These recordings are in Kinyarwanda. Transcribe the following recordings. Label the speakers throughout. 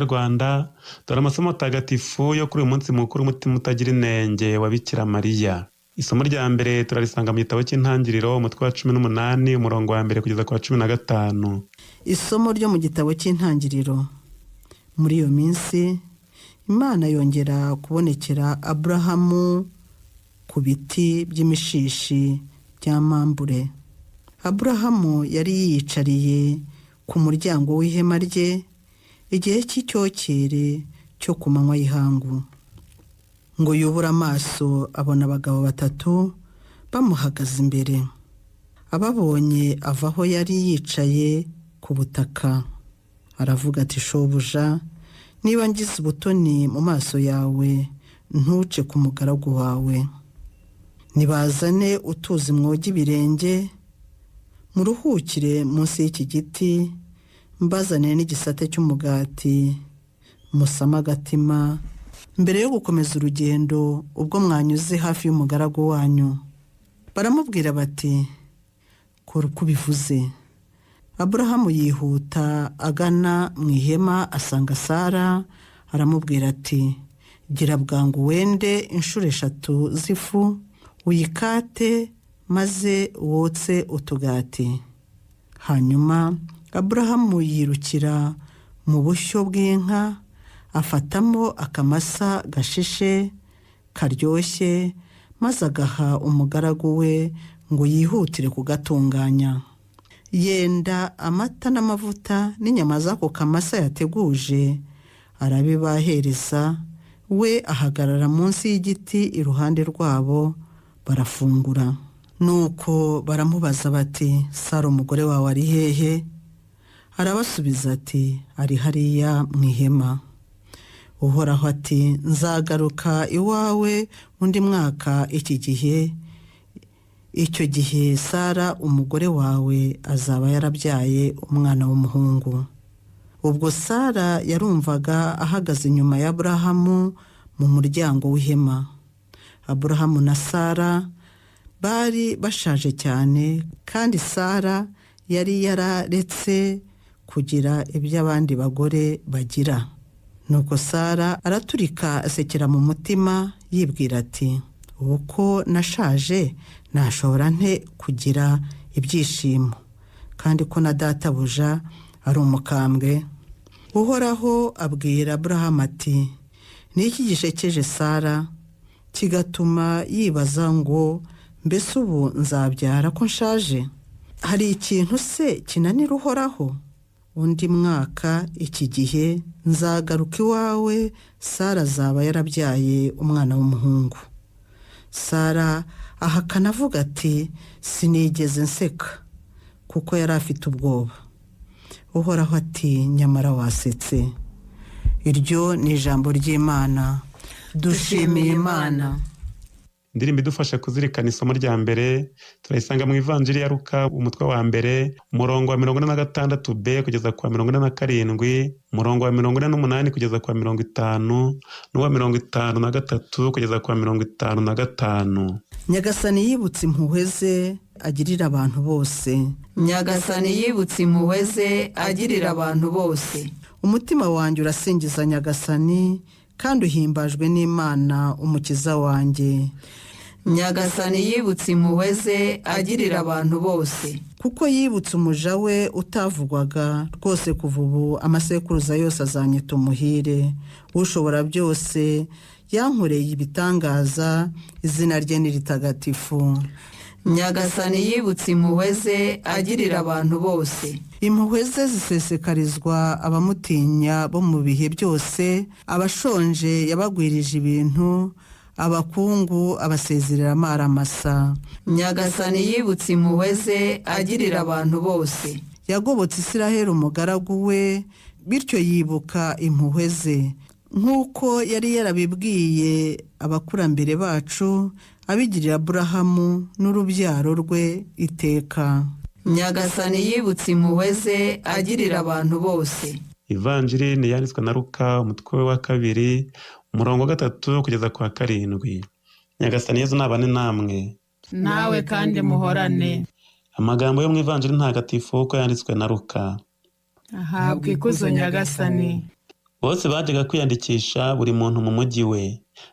Speaker 1: Rwanda dore amasomo tagatifu yo kuri uyu munsi mukuru umutima utagira inenge wa Bikira Mariya. Isomo rya mbere turarisanga mu gitabo cy'Intangiriro umutwe wa 18 umurongo wa mbere kugeza ku wa 15.
Speaker 2: Isomo ryo mu gitabo cy'Intangiriro. Muri iyo minsi Imana yongera kubonekera Aburahamu ku biti by'imishishi bya mambure. Aburahamu yari yiyicariye ku muryango w'ihema rye igihe cy'icyokere cyo ku manywa y'ihangu, ngo yubure amaso abona abagabo batatu bamuhagaze imbere. Ababonye ava aho yari yicaye ku butaka, aravuga ati, shobuja, niba ngize ubutoni mu maso yawe ntuce ku mugaragu wawe. Nibazane utuzi mwoge ibirenge, muruhukire munsi y'iki giti, mbazane n'igisate cy'umugati, musama agatima, mbere yo gukomeza urugendo ubwo mwanyuze hafi y'umugaragu wanyu. Baramubwira bati, kora uko ubivuze. Aburahamu yihuta agana mu ihema asanga Sara, aramubwira ati, gira bwangu wende inshuro 3 z'ifu, uyikate maze wotse utugati. Hanyuma Aburahamu yirukira mu bushyo bw'inka, afatamo akamasa gashishe karyoshye, maze agaha umugaragu we ngo yihutire kugatunganya. Yenda amata n'amavuta n'inyama z'ako kamasa yateguje, arabibahereza, we ahagarara munsi y'igiti iruhande rwabo, barafungura. Nuko baramubaza bati, Sara umugore wawe ari hehe? Arabasubiza ati, ari hariya mu ihema. Uhoraho ati, nzagaruka iwawe undi mwaka iki gihe. Icyo gihe Sara umugore wawe azaba yarabyaye umwana w'umuhungu. Ubwo Sara yarumvaga ahagaze inyuma ya Aburahamu mu muryango w'ihema. Aburahamu na Sara bari bashaje cyane, kandi Sara yari yararetse kugira ibyo abandi bagore bagira. Nuko Sara araturika asekera mu mutima, yibwira ati, uko nashaje nashobora nte kugira ibyishimo, kandi ko na databuja ari umukambwe? Uhoraho abwira Aburahamu ati, ni iki gishekeje Sara kigatuma yibaza ngo, mbese ubu nzabyara ko nshaje? Hari ikintu se kinanira Uhoraho? Undi mwaka iki gihe nzagaruka iwawe, Sara azaba yarabyaye umwana w'umuhungu. Sara ahakana avuga ati, sinigeze nseka, kuko yari afite ubwoba. Uhoraho ati, nyamara wasetse. Iryo ni ijambo ry'Imana. Dushimiye Imana.
Speaker 1: Indirimbo idufasha kuzirikana isomo rya mbere turayisanga mu Ivanjiri ya Luka umutwe wa mbere umurongo wa 46b kugeza ku wa 47, umurongo wa 48 kugeza ku wa 50, n'uwa 53 kugeza ku wa 55.
Speaker 2: Nyagasani yibutse impuhwe ze agirira abantu bose.
Speaker 3: Nyagasani yibutse impuhwe ze agirira abantu bose.
Speaker 2: Umutima wanjye urasingiza Nyagasani, kandi uhimbajwe n'Imana umukiza wanjye.
Speaker 3: Nyagasani yibutse impuhwe ze agirira abantu bose.
Speaker 2: Kuko yibutse umuja we utavugwaga, rwose kuva ubu amasekuruza yose azanyita umuhire. Ushobora byose yankoreye ibitangaza, izina rye ni ritagatifu.
Speaker 3: Nyagasani yibutse impuhwe ze agirira abantu bose.
Speaker 2: Impuhwe ze zisesekarizwa abamutinya bo mu bihe byose. Abashonje yabagwirije ibintu, abakungu abasezerera amaramasa.
Speaker 3: Nyagasani yibutse impuhwe ze agirira abantu bose.
Speaker 2: Yagobotse Isiraheli umugaragu we, bityo yibuka impuhwe ze, nk'uko yari yarabibwiye abakurambere bacu, abigirira Aburahamu n'urubyaro rwe iteka.
Speaker 3: Nyagasani yibutse impuhwe ze agirira abantu bose.
Speaker 1: Ivanjiri ni yanditswe na Luka umutwe wa 2 umurongo wa 3 kugeza ku wa 7. Nyagasani Yezu nabane namwe.
Speaker 4: Nawe kandi muhorane.
Speaker 1: Amagambo yo mu Ivanjiri ntagatifu uko yanditswe na Luka.
Speaker 4: Ahabwa ikuzo Nyagasani.
Speaker 1: bose bajyaga kwiyandikisha buri muntu mu mujyi we.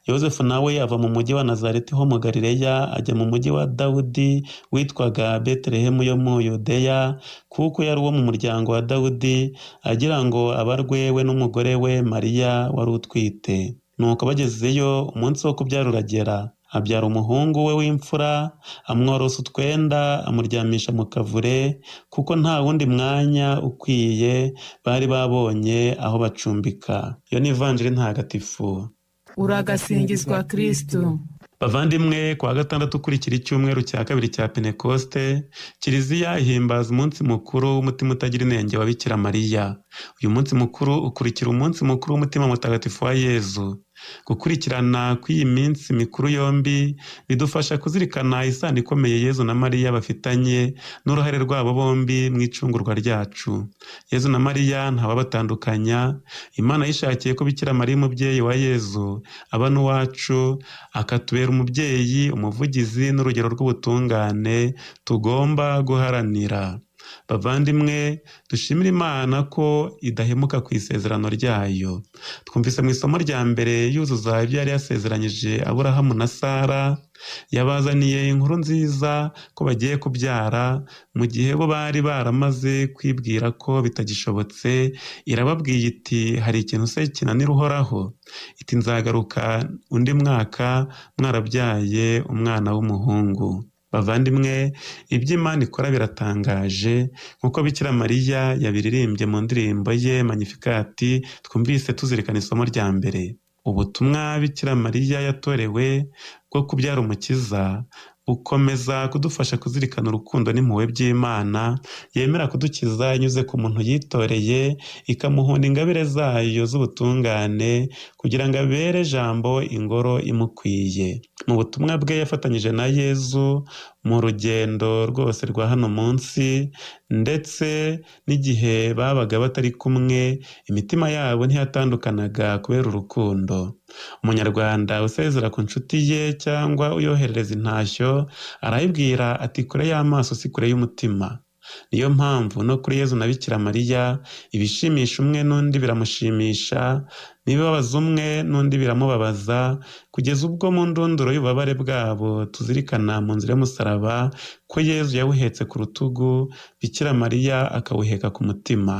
Speaker 1: Yozefu nawe ava mu mujyi wa Nazareti ho mu Galileya ajya mu mujyi wa Dawudi witwaga Betelehemu yo mu Yudeya, kuko yari uwo mu muryango wa Dawudi, agira ngo abarwe we n'umugore we Mariya wari utwite. Nuko bagezeyo umunsi wo kubyara uragera, abyara umuhungu we w'imfura, amworosa utwenda, amuryamisha mu kavure, kuko nta wundi mwanya ukwiye bari babonye aho bacumbika. Iyo ni ivanjiri ntagatifu.
Speaker 4: Uragasingizwa Kristo.
Speaker 1: Bavandimwe, kuwa gatandatu ukurikira icyumweru cya kabiri cya Pentekoste, Kiliziya ihimbaza umunsi mukuru w'umutima utagira inenge wa Bikira Mariya. Uyu munsi mukuru ukurikira umunsi mukuru w'umutima mutagatifu wa Yezu. Gukurikirana kw'iyi minsi mikuru yombi bidufasha kuzirikana isano ikomeye Yezu na Mariya bafitanye n'uruhare rwabo bombi mu icungurwa ryacu. Yezu na Mariya ntawabatandukanya. Imana yishakiye ko Bikira Mariya umubyeyi wa Yezu aba n'uwacu, akatubera umubyeyi, umuvugizi n'urugero rw'ubutungane tugomba guharanira. Bavandimwe, dushimira Imana ko idahemuka ku isezerano ryayo. Twumvise mu isomo rya mbere yuzuza ibyo yari yasezeranyije Aburahamu na Sara, yabazaniye inkuru nziza ko bagiye kubyara mu gihe bo bari baramaze kwibwira ko bitagishobotse. Irababwiye iti, hari ikintu se kinanira Uhoraho? Iti, nzagaruka undi mwaka mwarabyaye umwana w'umuhungu. Bavandimwe, ibyo Imana ikora biratangaje, nk'uko Bikira Mariya yabiririmbye mu ndirimbo ye Magnificat twumvise tuzirikana isomo rya mbere. Ubutumwa Bikira Mariya yatorewe bwo kubyara umukiza bukomeza kudufasha kuzirikana urukundo n'impuhwe by'Imana yemera kudukiza inyuze ku muntu yitoreye, ikamuhunda ingabire zayo z'ubutungane kugira ngo abere jambo ingoro imukwiye. Mu butumwa bwe yafatanyije na Yezu mu rugendo rwose rwa hano munsi, ndetse n'igihe babaga batari kumwe, imitima yabo ntiyatandukanaga kubera urukundo. Umunyarwanda usezera ku nshuti ye cyangwa uyoherereza intashyo arayibwira ati, kure y'amaso si kure y'umutima. Niyo mpamvu no kuri Yezu na Bikira Mariya ibishimisha umwe n'undi biramushimisha, n'ibibabaza umwe n'undi biramubabaza, kugeza ubwo mu ndunduro y'ububabare bwabo tuzirikana mu nzira y'umusaraba ko Yezu yawuhetse ku rutugu, Bikira Mariya akawuheka ku mutima.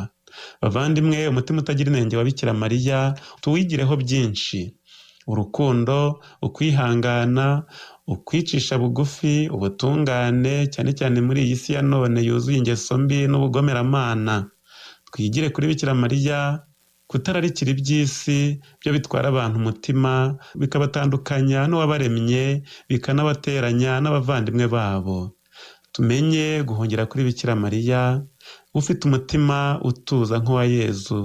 Speaker 1: Bavandimwe, umutima utagira inenge wa Bikira Mariya tuwigireho byinshi: urukundo, ukwihangana, ukwicisha bugufi, ubutungane, cyane cyane muri iyi si ya none yuzuye ingeso mbi n'ubugomeramana. Twigire kuri Bikira Mariya kutararikira iby'isi byo bitwara abantu umutima, bikabatandukanya n'uwabaremye, bikanabateranya n'abavandimwe babo. Tumenye guhungira kuri Bikira Mariya ufite umutima utuza nk'uwa Yezu.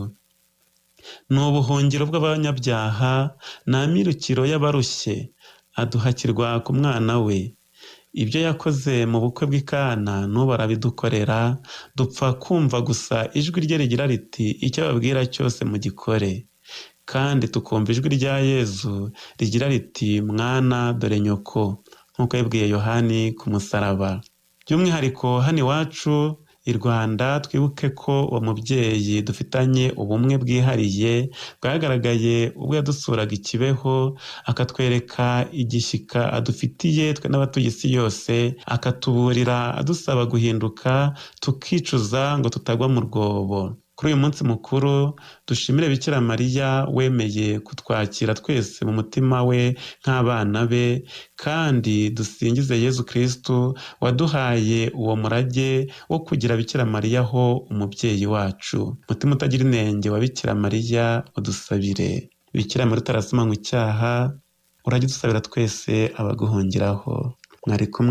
Speaker 1: Ni ubuhungiro bw'abanyabyaha, ni amirukiro y'abarushye, aduhakirwa ku mwana we. Ibyo yakoze mu bukwe bw'i Kana n'ubu arabidukorera, dupfa kumva gusa ijwi rye rigira riti, icyo babwira cyose mugikore. Kandi tukumva ijwi rya Yezu rigira riti, mwana dore nyoko, nk'uko yabwiye Yohani ku musaraba. By'umwihariko hano iwacu i Rwanda twibuke ko uwo mubyeyi dufitanye ubumwe bwihariye bwagaragaye ubwo yadusuraga i Kibeho, akatwereka igishyika adufitiye twe n'abatuye isi yose, akatuburira adusaba guhinduka tukicuza ngo tutagwa mu rwobo. Kuri uyu munsi mukuru dushimire Bikira Mariya wemeye kutwakira twese mu mutima we nk'abana be, kandi dusingize Yezu Kristo waduhaye uwo murage wo kugira Bikira Mariya ho umubyeyi wacu. Mutima utagira inenge wa Bikira Mariya udusabire. Bikira Mariya utarasomanywe icyaha, urajye udusabira twese abaguhungiraho. Mwari kumwe